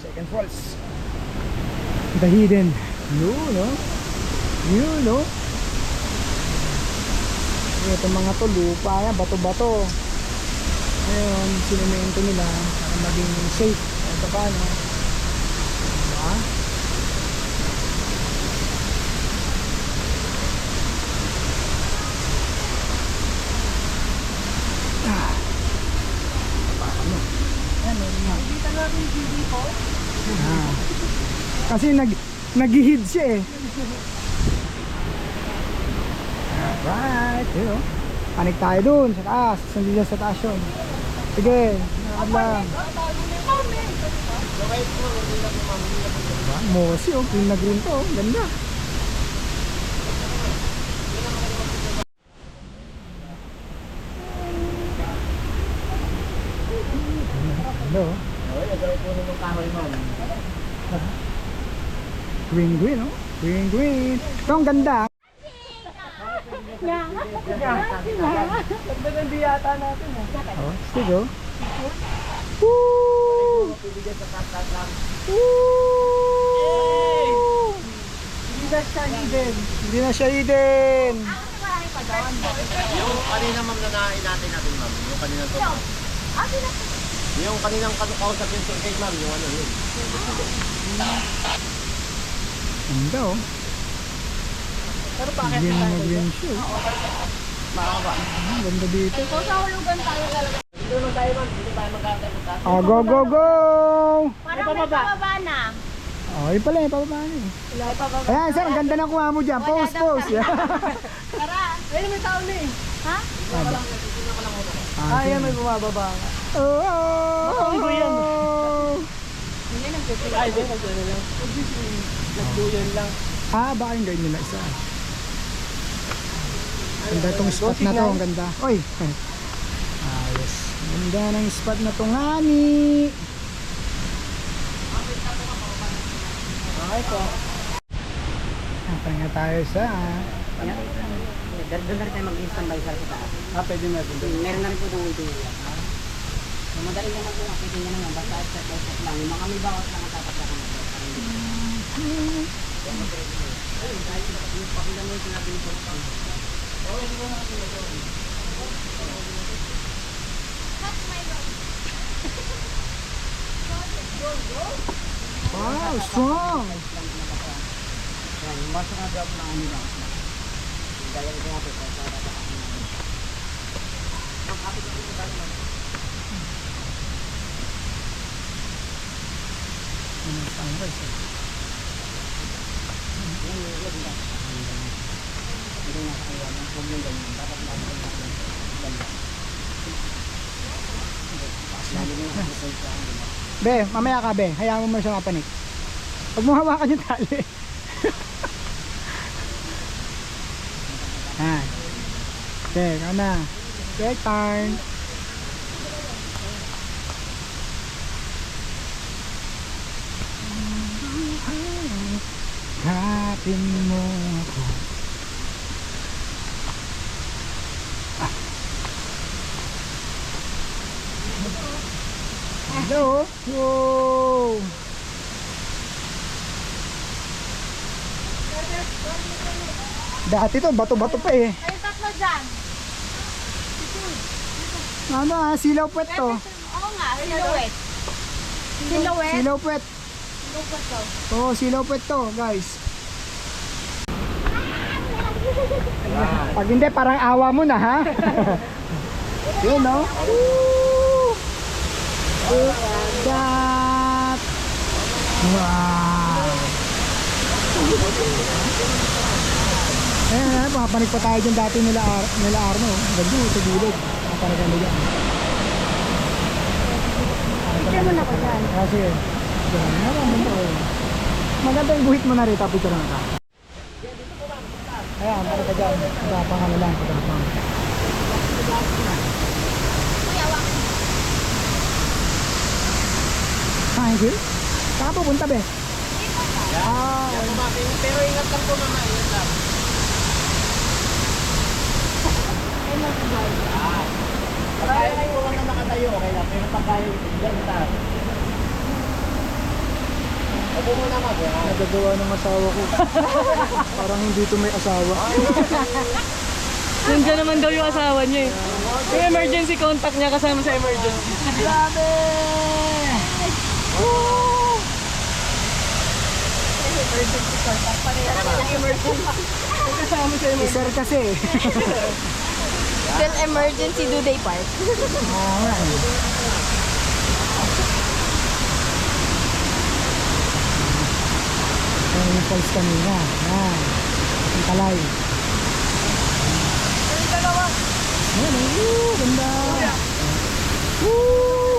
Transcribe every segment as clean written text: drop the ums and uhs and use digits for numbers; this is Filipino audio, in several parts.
Second falls. The hidden. Yun, no? Yun, no? Ito mga to, lupa yan, bato-bato. Ngayon, sinimento nila para maging safe. Ito pa, no? Diba? Kasi nag-hid siya eh. Alright, yun o. Panik tayo dun sa taas. Sandi dyan sa taas yun. Sige, nakakad lang. Mosi o, green na green to o. Ganda. Hello. Green green oh. Green green. Ito ang ganda. Nagdagandi yata natin eh. Oh, sige oh. Woo! Woo! Hindi na siya hidden. Hindi na siya hidden. Yung kanina ma'am na natin ma'am. Yung kanina to ma'am. Yung kaninang kausap yung tour guide ma'am. Yung ano yun. Ganda oh. Pero bakit Green tayo na dito? green siya. Makaba. Ganda dito. So sa hulugan tayo talaga. Dito naman tayo ma'am. Dito tayo magkakita. Oh, go go go! Parang may pababa na. Oh, yun pala, pababa na eh. Wala pa ba? Ayan, sir, ang ganda ng kuha mo dyan. Pose, pose. Tara. Ayun may tao na eh. Ha? Ayan may bumababa nga. Oh! Ang yan. Hindi nagpipili. Ay, din. Nagduyan lang. Nagduyan lang. Ah, baka yung guide nila isa. Ganda itong spot na to, ang ganda. Oy! Ayos. Ganda ng spot na to, ngani! Okay po. Pahinga tayo sa... Doon na rin tayo mag-standby sa taas. pwede na dito. Meron na rin po itong waiting area. Madali naman po, nakita nyo naman, basta step by step lang. Yung mga may bawas lang ang tatagdakan na ito. Pakita mo yung sinabi nito. Wow, strong! Yan, yung basta na drop lang ang bawas lang. Gaya rin natin sa tatagdakan na. Ang kapit na ito tayo lang. Be, mamaya ka be. Hayaan mo mo siya mapanik. Huwag mo hawakan yung tali. Yan. Okay, ikaw na. Take turn. Kapin mo ako. Hello? Wow! Dati to, bato-bato pa eh. Ay, tatlo dyan. Ano ah, silaw puwet to. Oo nga, silhouette. Silhouette? Silaw puwet. Silhouette to. Oo, silaw puwet to, guys. Pag hindi, parang awa mo na ha. Yun no? That. Wow. Ayan, papanik pa tayo dyan dati nila Arno. Ganda ito bilog. Papanik kami dyan. Picture mo na ko dyan. Kasi, maganda yung guhit mo na rin, tapos ka lang ka. Ayan, para ka dyan. Pagapang ano lang, pagapang. Thank you. Saan pupunta be? Ah, Pero ingat lang po mama, ingat lang. Pagkaya kayo lang na nakatayo, okay lang. Pero pagkaya dyan sa taas. Tapo mo naman. Nagagawa ng asawa ko. Parang hindi to may asawa. Nandiyan naman daw yung asawa niya eh. Yung emergency contact niya kasama sa emergency. Grabe! Kasama sa emergency. Sir kasi. Till emergency do they part? Oo nga eh. Yung falls kanina. Yan. Yung kalay. Yan, woo, ganda. Woo!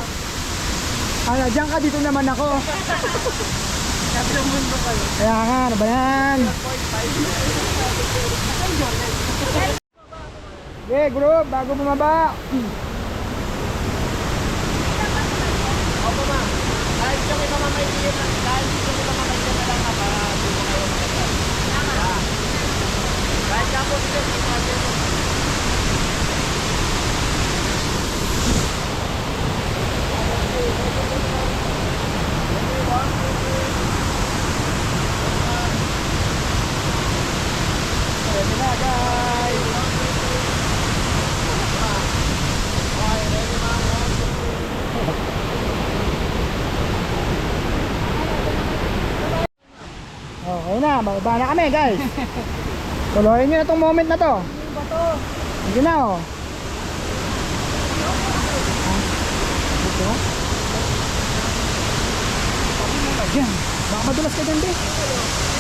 Ala, dyan ka, dito naman ako. Kaya nga, ano ba yan? Okay, group, bago bumaba. Opo ma'am. Kahit yung iba mamaitin na, kahit yung iba mamaitin na lang na para dito kayo magkakal. Kahit ka po dito, dito kayo. Ready na, guys. Okay na, bababa na kami, guys. Tuloyin nyo na tong moment na to. Hindi na, oh. Ito. Yan. Baka madulas ka dyan, be.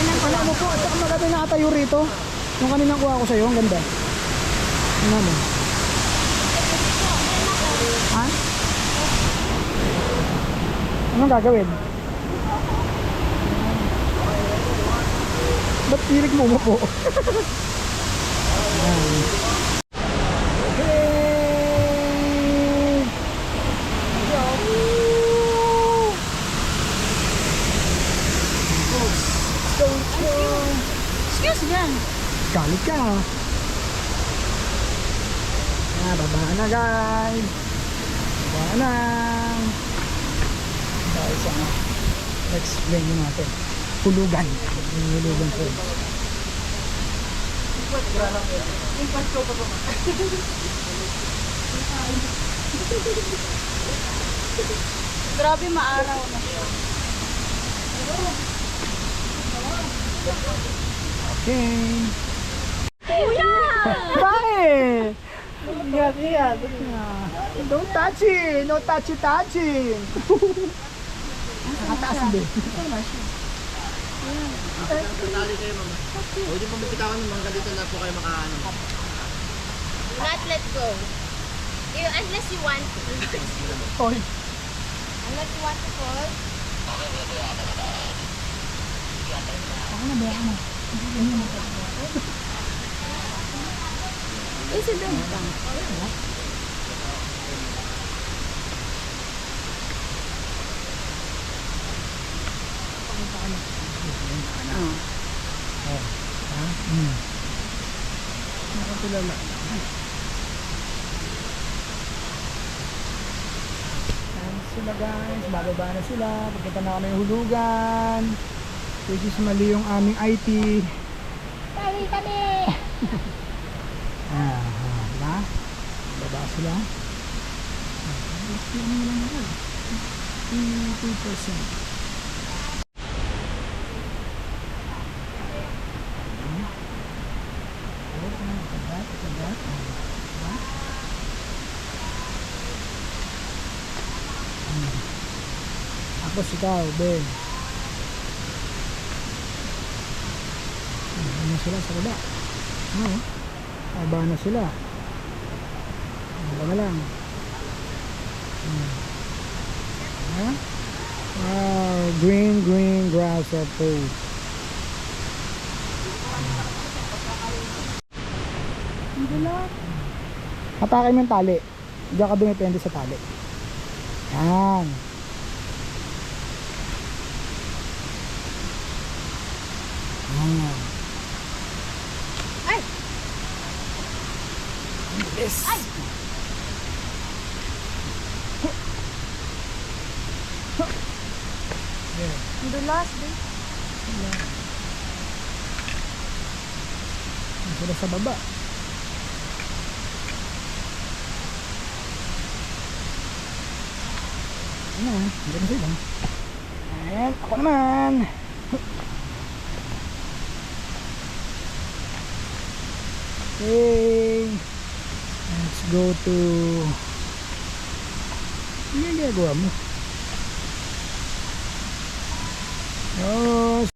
Ano mo po, at saka maganda nakatayo rito. Yung kaninang kuha ko sa'yo, ang ganda. Ano mo? Ha? Anong gagawin? Ba't pilig mo mo po? Ayan. Okay! Excuse me. Galit ka. Babaan na, guys. Babaan na. Dahil sa next venue natin. Hulugan. Yung hulugan po. Grabe maaraw na siya. Okay. Kuya! Bakit? Ingat. Don't touch it. No touchy. Nakataas din. Natali kayo ma'am. Huwag niyo pamipitawan ng mga ganito na po kayo makaano. Not let go. Unless you want to. Oy. Unless you want to fall. Ako na ba? Ano? Is it done? Ha? Nakatulala. Ayan sila, guys. Bababa na sila. Pagkita na kami ng hulugan. Which is mali yung aming IT. Kami! Diba? Baba sila. 2%. Tapos ikaw, Ben. Ano na sila sa baba? Ano? Aba na sila. Aba na lang. Ha? Wow, green grass of food. Hatakin mo yung tali. Diyan ka dumipende sa tali. Yan. Yan. Ay! Yes. Ay! There. Ang dulas, babe. Sila sa baba. Ayan, ganun sila. Ayan, ako naman. Okay. Let's go to... Ano yung ginagawa mo? Yes.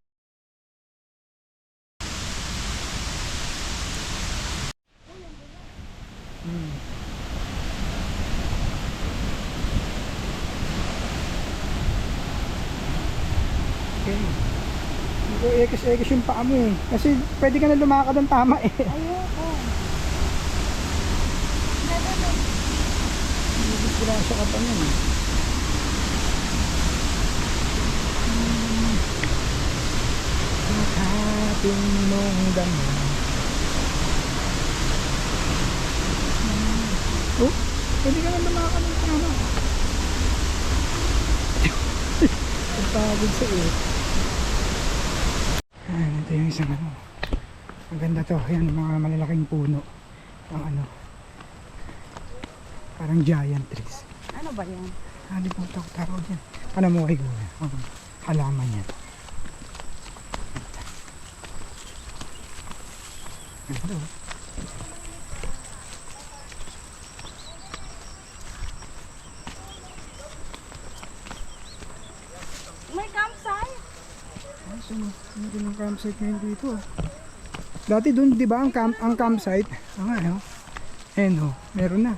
Okay. Hindi ko ekis-ekis yung paa mo eh. Kasi pwede ka na lumakad ng tama eh. Ayoko. Disgrasya ka pa nun eh. Ang ating mong dama. Oh, pwede ka na lumakad ng tama. Pagpagod sa iyo. Ayan, ito yung isang ano. Maganda to. Ayan, mga malalaking puno. Ang ano. Parang giant trees. Ano ba yan? Hindi po tawag yan. Panamuhay ko. Halaman yan. Ito. May campsite. So, ano din ang campsite ngayon dito? Dati doon, di ba, ang campsite? Ano? Ayan o, meron na.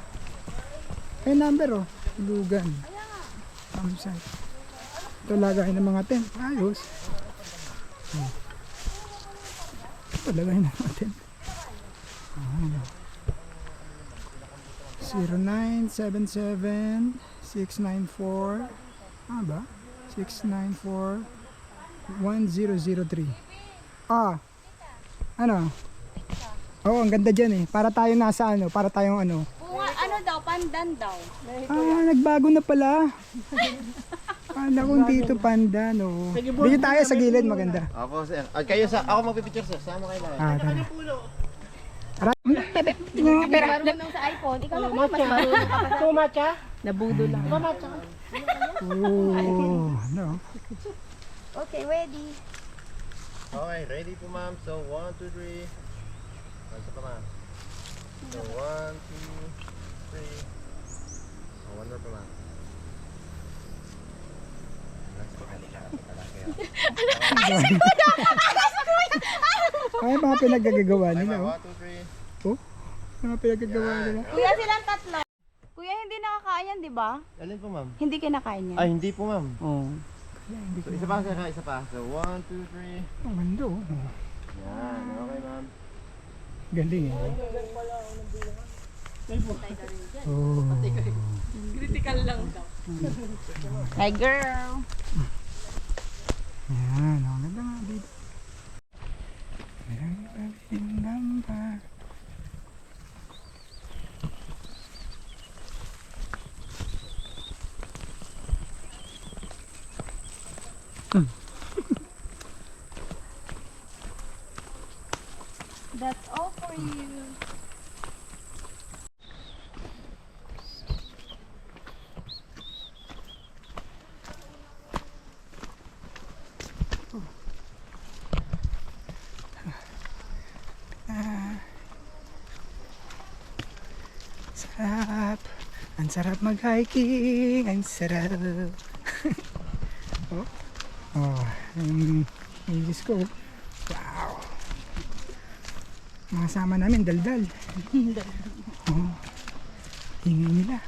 Ay, number o. Lugan. Campsite. Ito lagay ng mga tent. Ayos. Ito lagay ng mga tent. Ano? 0977 694 ba? 694 1003. Ano? Oo, ang ganda dyan eh. Para tayo nasa ano, para tayong ano. Ano daw, pandan daw. Nagbago na pala. Kala ko dito panda, no. Dito tayo sa gilid, maganda. Ako, sir. Kayo sa... Ako magpipicture, sir. Sama kayo na. Tara. Marunong sa iPhone. Ikaw na mas marunong ka pa sa... Tumatcha? Nabudo lang. Oh, no. Okay, ready. Okay, ready po ma'am. So, 1, 2, 3. Ano pa ma'am? So, 1, 2, 3. Oh, 1 more pa ma'am. Ay, mga pinagagagawa Okay nila, ma'am, oh. 1, 2, 3. Oh, mga pinagagagawa nila. Kuya, silang tatlo. Kuya, hindi nakakain yan, di ba? Alin po ma'am? Hindi kinakain yan. Ay, hindi po ma'am. Oh. So, isa pa, sir. Isa pa. So, 1, 2, 3. Ang ganda, oh. Yan. Okay ma'am. Galing, eh. Oh. Critical lang daw. Hi, girl. Yan, ang ganda nga dito. Meron pa rin gamba. That's all for you. Sarap. Ang sarap mag-hiking. Ang sarap. Oh. Oh. Diyos ko. Wow. Mga sama namin, daldal. Oh. Ingay nila.